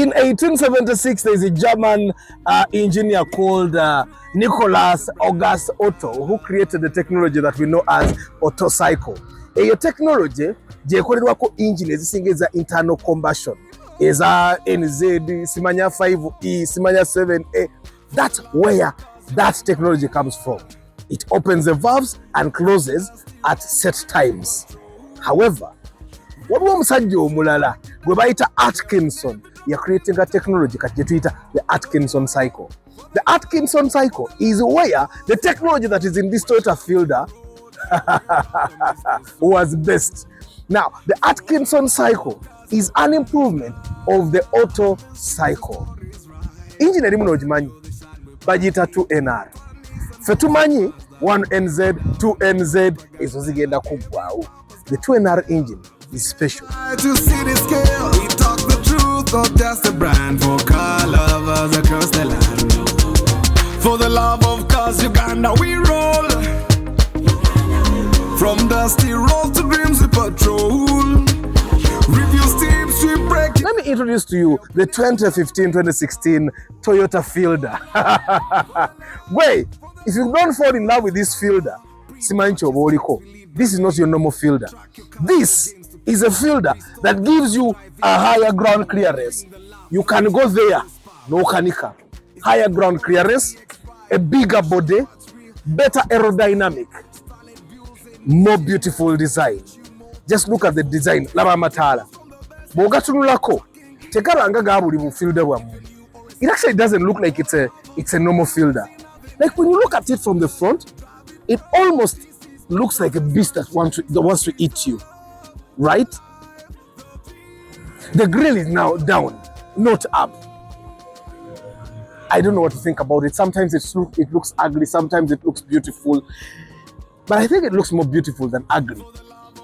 In 1876, there's a German engineer called Nicholas August Otto who created the technology that we know as Otto cycle. Eyo technology jekolerwako engine ezisinga eza internal combustion eza NZ simanya 5E simanya 7A. That's where that technology comes from. It opens the valves and closes at set times. However, waliwo omusajja omulala gwe bayita Atkinson, you're creating a technology the Atkinson cycle. The Atkinson cycle is where the technology that is in this Toyota Fielder was best. Now, the Atkinson cycle is an improvement of the Otto cycle. Engine erimu nogimanyi bagiyita 2NR. Fe tumanyi 1NZ, 2NZ ezo zigenda kuggwaawo. The 2NR engine is special. To see the scale, we talk the truth, not just a brand for car lovers across the land. For the love of cars, Uganda, we roll. From dusty roads to dreams we patrol. Reviews tips we break. Let me introduce to you the 2015-2016 Toyota Fielder. Wait, if you don't fall in love with this Fielder, simanchi oboliko. This is not your normal Fielder. This is a Fielder that gives you a higher ground clearance. You can go there, no kanika. Higher ground clearance, a bigger body, better aerodynamic, more beautiful design. Just look at the design. Laba matala. Bogatunulako. Tekalanga gabuli mu Fielder wamu. It actually doesn't look like it's a normal Fielder. Like when you look at it from the front, it almost looks like a beast that wants to eat you. Right? The grill is now down, not up. I don't know what to think about it. Sometimes it looks ugly, sometimes it looks beautiful. But I think it looks more beautiful than ugly.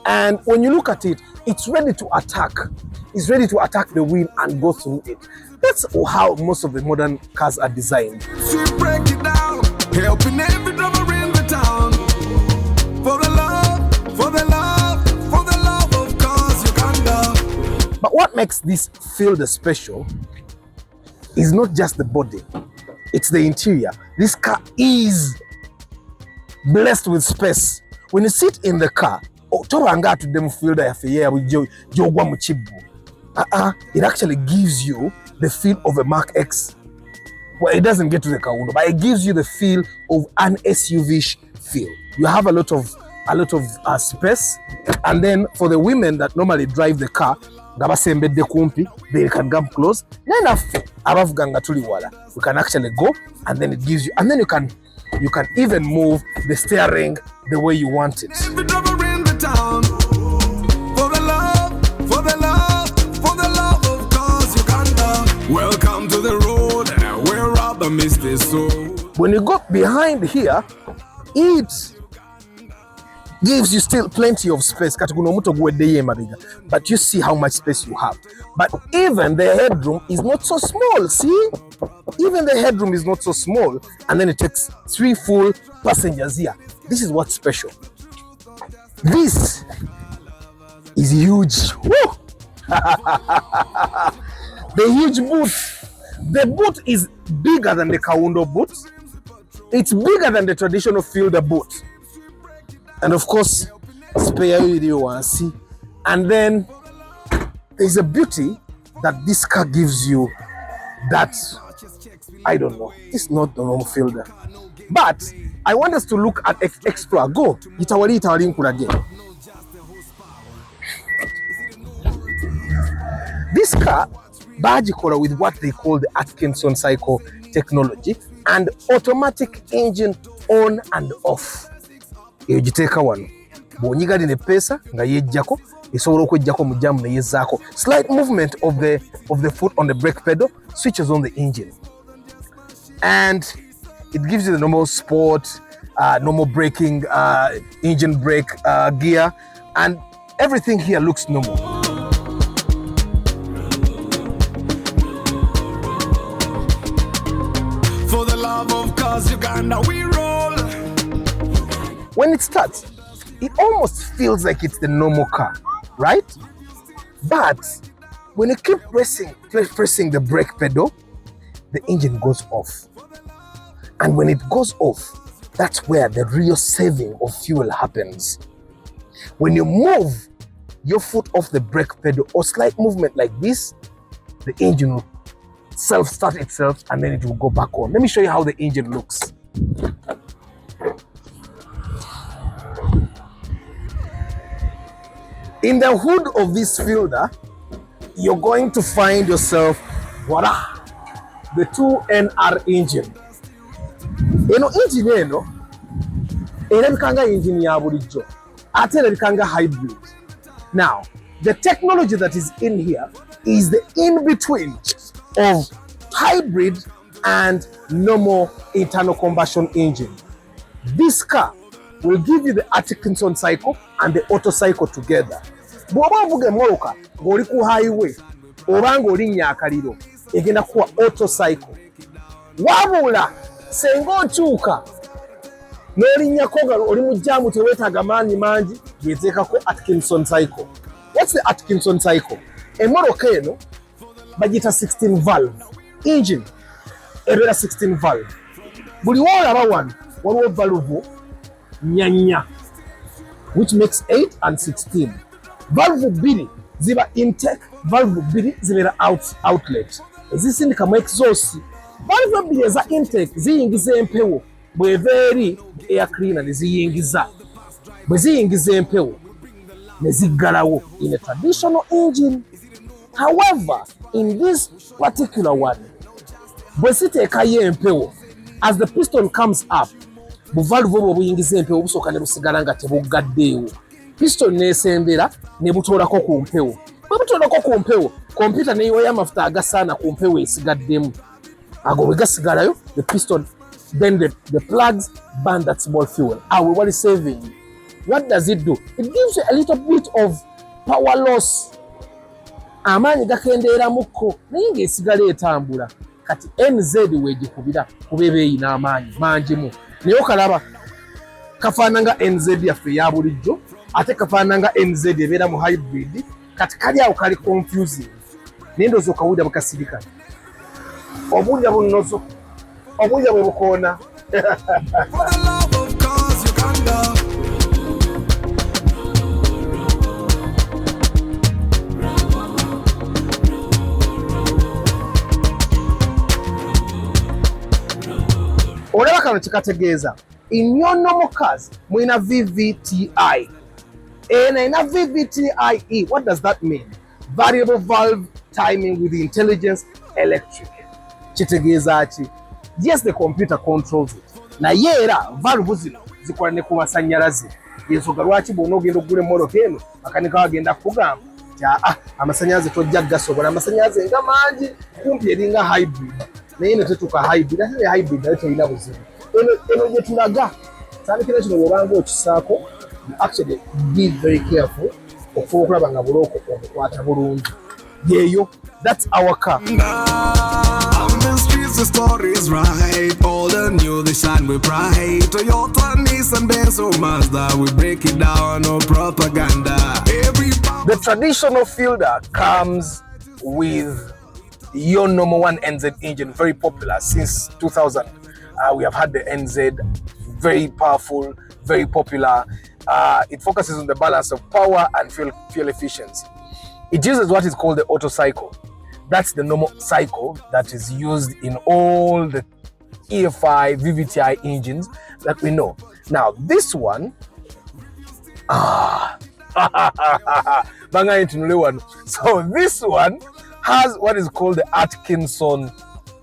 And when you look at it, it's ready to attack. It's ready to attack the wind and go through it. That's how most of the modern cars are designed. We break it down, helping every driver in the town. For the love, for the love, for the love of cars, Uganda. But what makes this Fielder special is not just the body, it's the interior. This car is blessed with space. When you sit in the car, it actually gives you the feel of a Mark X. Well, it doesn't get to the Kaundo, but it gives you the feel of an SUV-ish feel. You have a lot of space, and then for the women that normally drive the car, they can come close. Then we can actually go, and then it gives you, and then you can even move the steering the way you want it. Every driver in the town. For the love, for the love, for the love of cars, Uganda. Welcome to the road where rubber meets the soul. When you go behind here, it gives you still plenty of space. But you see how much space you have. But even the headroom is not so small. See? Even the headroom is not so small. And then it takes 3 full passengers here. This is what's special. This is huge. Woo! The huge boot. The boot is bigger than the Kaundo boot. It's bigger than the traditional Fielder boot. And of course, spare video and see. And then there's a beauty that this car gives you that, I don't know, it's not the normal Fielder. But I want us to look at Explore. Go. Itawali again. This car, Bajikola with what they call the Atkinson cycle technology and automatic engine on and off. Ejiteka wano bonyiga dine pesa nga yejjako esobola okwejjako mu jamu ne yezaako. Slight movement of the foot on the brake pedal switches on the engine, and it gives you the normal sport, normal braking, engine brake gear, and everything here looks normal. For the love of cars, Uganda, we roll. When it starts, it almost feels like it's the normal car, right? But When you keep pressing the brake pedal, the engine goes off. And when it goes off, that's where the real saving of fuel happens. When you move your foot off the brake pedal or slight movement like this, the engine will self-start itself and then it will go back on. Let me show you how the engine looks. In the hood of this Fielder, you're going to find yourself, voila, the 2NR engine. Engine eno erabikanga engine ya bulijjo ate erabikanga hybrid. Now, the technology that is in here is the in-between of hybrid and normal internal combustion engine. This car will give you the Atkinson cycle and the auto cycle together. Bw'oba ovuga emmoloka ng'oli ku highway oba ng'olinnya akaliro egenda kuwa auto cycle. Wabula senga okyuka n'olinnyako nga oli mu jaamu teweetaaga maanyi mangi geteekako Atkinson cycle. What's the Atkinson cycle? Emmoloka eno bagiyita 16 valve engine, ebeera 16 valve. Buli woolaba wano waliwo valve nnya, which makes 8 and 16. Valve bbiri ziba intake, valve bbiri zibeera outlet. Ezisindikamu exhaust. Valve bbiri eza intake ziyingiza empewo bw'eva eri air cleaner ne ziyingiza. Bwe ziyingiza empewo ne ziggalawo in a traditional engine. However, in this particular one, bwe ziteekayo empewo, as the piston comes up, bu valve obwo buyingiza empewo busooka ne busigala nga tebuggaddeewo. Piston neesembera ne butoolako ku mpewo. Bwe butoolako ku mpewo, kompyuta neyiwayo amafuta agasaana ku mpewo esigaddemu. Ago bwe gasigalayo, the piston, then the plugs burn that small fuel. What is saving? What does it do? It gives you a little bit of power loss. Amaanyi gakendeeramukko naye ng'esigala etambula. Kati NZ weegikubira kuba eba eyina amaanyi mangimu. Naye okalaba kafaananga NZ yaffe eya bulijjo ate kafaananga NZ ebeera mu hybrid. Kati kali awo kali confusing. Naye ndowooza okawulira bwe kasirikana. Obulya bunnozo, obulya bwe bukoona. For the love of cause, Uganda. Olaba kano kikategeeza in your normal cars mulina VVTi. Ena VVTIE. What does that mean? Variable valve timing with intelligence electric. Kitegeeza ki? Yes, the computer controls it. Naye era valve zino zikola ne ku masannyalaze. Yensonga lwaki bw'ona ogenda okugula emmoloka eno makanika agenda kukugamba nti amasannyalaze tojja gasobola, amasannyalaze nga mangi kumpi eringa hybrid. Naye ne tetuuka hybrid, ate ne hybrid nayo terina buzibu. Eno gye tulaga tandikira kino bw'obanga okisaako, actually be very careful okuba okulaba nga bulooka omukwata bulungi. Yeeyo, that's our car. On the streets the story's right. All the new they shine with pride. Toyota, Nissan, Benz, or Mazda, we break it down, no propaganda. The traditional Fielder comes with your number one NZ engine, very popular since 2000. We have had the NZ, very powerful, very popular. It focuses on the balance of power and fuel efficiency. It uses what is called the auto cycle. That's the normal cycle that is used in all the EFI, VVTi engines that we know. Now, this one, so this one has what is called the Atkinson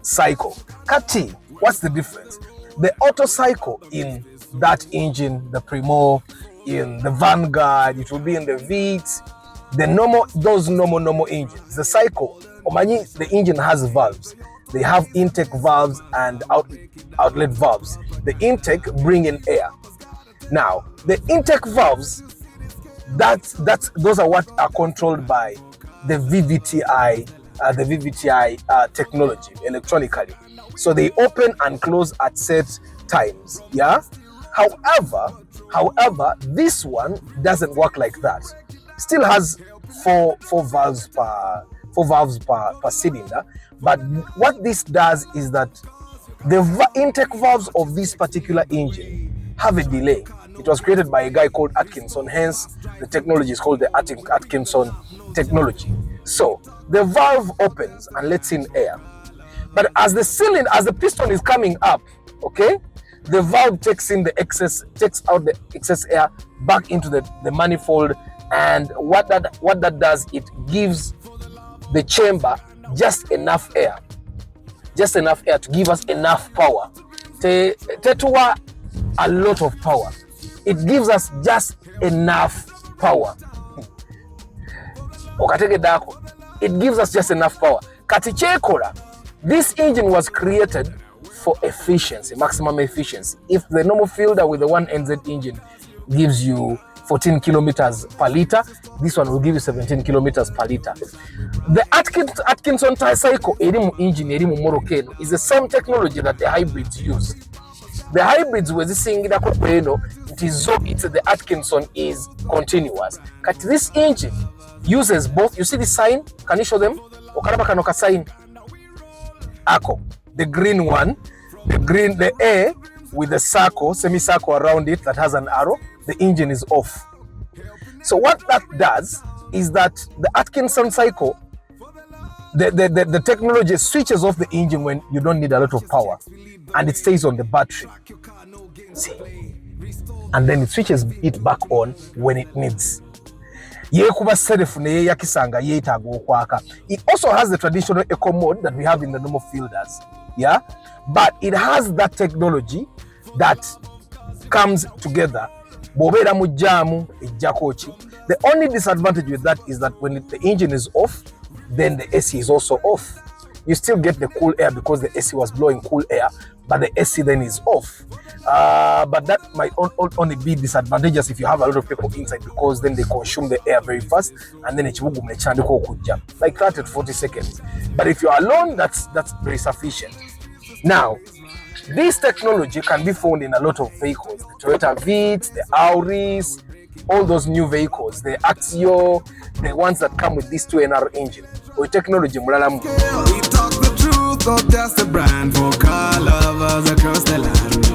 cycle. Kati, what's the difference? The auto cycle in that engine, the Primo, in the Vanguard, it will be in the V8, those normal engines. The cycle, the engine has valves. They have intake valves and outlet valves. The intake bring in air. Now, the intake valves, those are what are controlled by the VVTi technology electronically. So they open and close at set times. Yeah. However, this one doesn't work like that. Still has four valves per 4 valves per cylinder. But what this does is that the intake valves of this particular engine have a delay. It was created by a guy called Atkinson, hence the technology is called the Atkinson technology. So the valve opens and lets in air. But as the piston is coming up, okay, the valve takes out the excess air back into the manifold, and what that does, it gives the chamber just enough air to give us enough power. Tetua a lot of power. It gives us just enough power. It gives us just enough power. Katichekola, this engine was created for efficiency, maximum efficiency. If the normal fielder with the 1NZ engine gives you 14 kilometers per liter, this one will give you 17 kilometers per liter. The Atkinson tricycle engine is the same technology that the hybrids use. The hybrids were saying that the Atkinson is continuous. But this engine uses both. You see the sign? Can you show them? Okaraba sign. Ako, the green one, the A with the semicircle around it that has an arrow. The engine is off. So what that does is that the Atkinson cycle, the technology switches off the engine when you don't need a lot of power, and it stays on the battery. See? And then it switches it back on when it needs. It also has the traditional eco mode that we have in the normal fielders. Yeah? But it has that technology that comes together. The only disadvantage with that is that when the engine is off, then the AC is also off. You still get the cool air because the AC was blowing cool air, but the AC then is off. But that might only be disadvantageous if you have a lot of people inside, because then they consume the air very fast, and then it's like 30 to 40 seconds. But if you're alone, that's very sufficient. Now, this technology can be found in a lot of vehicles: the Toyota Vitz, the Auris, all those new vehicles, the Axio, the ones that come with this 2NR engine. Or technology. We talk the truth, or just a brand for car lovers across the land.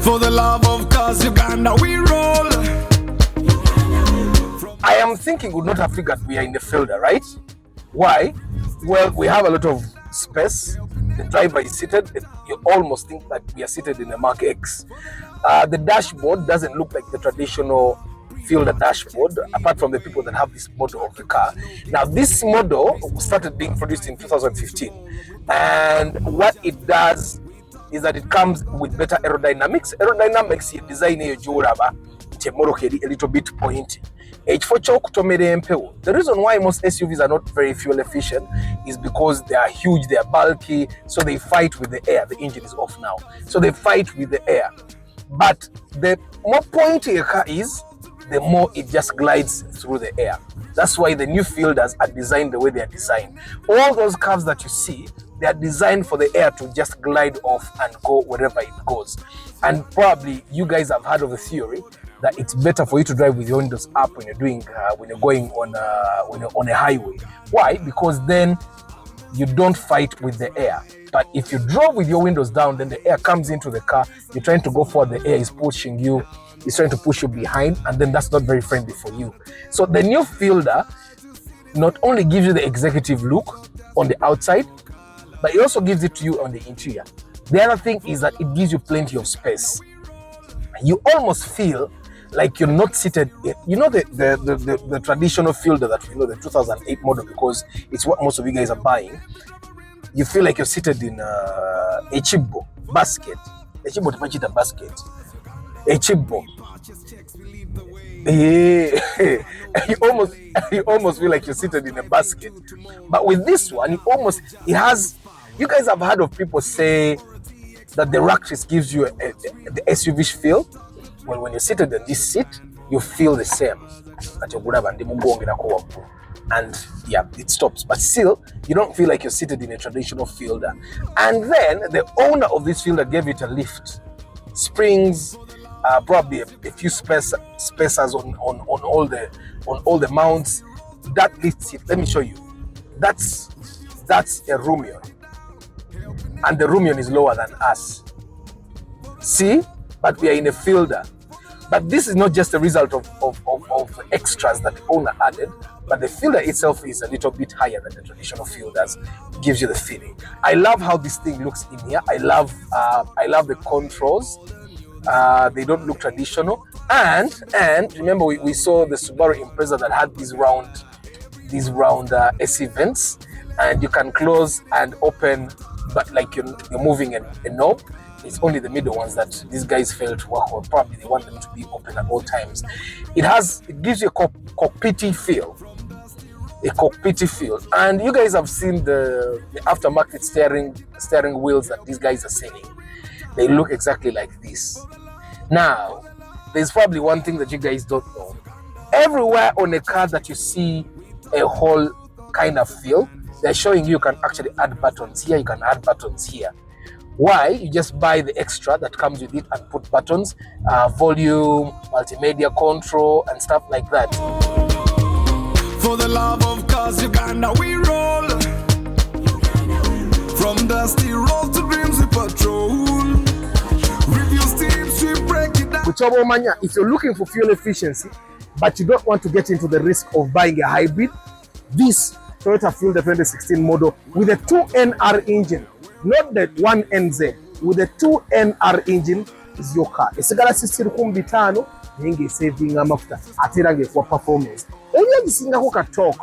For the love of cars, Uganda, we roll. I am thinking we would not have figured we are in the fielder, right? Why? Well, we have a lot of space. The driver is seated. You almost think that we are seated in a Mark X. The dashboard doesn't look like the traditional fielder dashboard, apart from the people that have this model of the car. Now, this model started being produced in 2015, and what it does is that it comes with better aerodynamics. Aerodynamics, you design a little bit pointy. The reason why most SUVs are not very fuel efficient is because they are huge, they are bulky, so they fight with the air. The engine is off now, so they fight with the air. But the more pointy a car is, the more it just glides through the air. That's why the new fielders are designed the way they are designed. All those curves that you see, they are designed for the air to just glide off and go wherever it goes. And probably you guys have heard of the theory that it's better for you to drive with your windows up when you're going on a highway. Why? Because then you don't fight with the air. But if you drove with your windows down, then the air comes into the car. You're trying to go forward, the air is pushing you. It's trying to push you behind, and then that's not very friendly for you. So the new fielder not only gives you the executive look on the outside, but it also gives it to you on the interior. The other thing is that it gives you plenty of space. You almost feel like you're not seated in, the traditional fielder that we know, the 2008 model, because it's what most of you guys are buying. You feel like you're seated in a chibo basket. A chibo to basket. A chipbo. Yeah. you almost feel like you're seated in a basket. But with this one, you guys have heard of people say that the rack just gives you the SUV feel. Well, when you're seated in this seat, you feel the same. And yeah, it stops. But still, you don't feel like you're seated in a traditional fielder. And then the owner of this fielder gave it a lift. Springs, probably a few spacers on all the mounts. That lifts it. Let me show you. That's a Rumion, and the Rumion is lower than us. See, but we are in a fielder. But this is not just a result of extras that the owner added, but the fielder itself is a little bit higher than the traditional fielders. It gives you the feeling. I love how this thing looks in here. I love the controls. They don't look traditional. And remember, we saw the Subaru Impreza that had these round AC vents, and you can close and open, but like you're moving a knob. It's only the middle ones that these guys fail to work on. Probably they want them to be open at all times. It gives you a cockpity feel. And you guys have seen the aftermarket steering wheels that these guys are selling. They look exactly like this. Now, there's probably one thing that you guys don't know. Everywhere on a car that you see a whole kind of feel, they're showing you can actually add buttons here, you can add buttons here. Why? You just buy the extra that comes with it and put buttons, volume, multimedia control, and stuff like that. For the love of cars, Uganda we roll. From dusty roads to dreams we patrol. Review steams, we break it down. If you're looking for fuel efficiency, but you don't want to get into the risk of buying a hybrid, this Toyota Fielder 2016 model with a 2NR engine, not the 1NZ, with a 2NR engine is your car. Esigala sisiri kumbitano, nenge saving amafuta, atera ngekuwa performance. Eya jisinga kuka talk,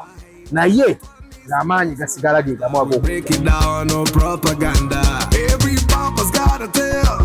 na ye, lamanyi gasigala giga mwago. Break it down, no propaganda. Every papa's got a tale.